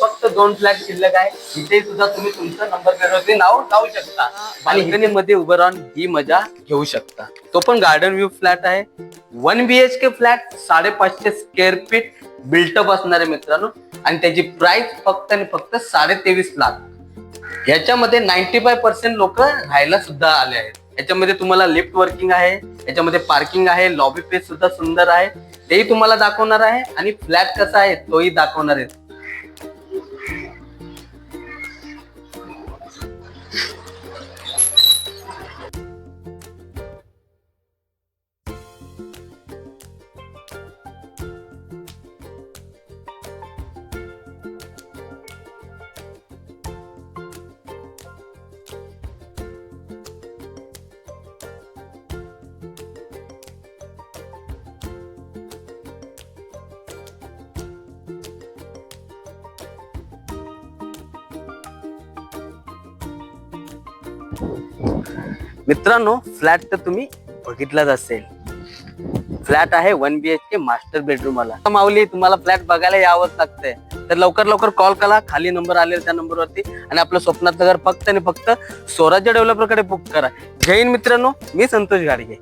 फक्त 2 फ्लॅट शिल्लक आहे. इथे सुद्धा तुम्ही तुमचं नंबर प्लेटवरती नाव लावू शकता आणि बाल्कनी मध्ये उभं राहून ही मजा घेऊ शकता. तो पण गार्डन व्ह्यू फ्लॅट आहे. 1 BHK flat 550 square feet built up असणार आहे मित्रांनो आणि त्याची प्राइस फक्त आणि फक्त 23.5 लाख. याच्यामध्ये 95% लोक राहायला सुद्धा आले आहेत. याच्यामध्ये तुम्हाला लिफ्ट वर्किंग आहे, याच्यामध्ये पार्किंग आहे, लॉबी पेज सुद्धा सुंदर आहे, तेही तुम्हाला दाखवणार आहे आणि फ्लॅट कसा आहे तोही दाखवणार आहे. मित्रांनो फ्लॅट तर तुम्ही बघितलाच असेल. फ्लॅट आहे 1 BHK मास्टर बेडरूम आला. माऊली तुम्हाला फ्लॅट बघायला यावंच लागतंय तर लवकर लवकर कॉल करा. खाली नंबर आलेला त्या नंबरवरती आणि आपलं स्वप्नातलं घर फक्त आणि फक्त स्वराज्य डेव्हलपर कडे बुक करा. जय हिंद मित्रांनो, मी संतोष गाडगे.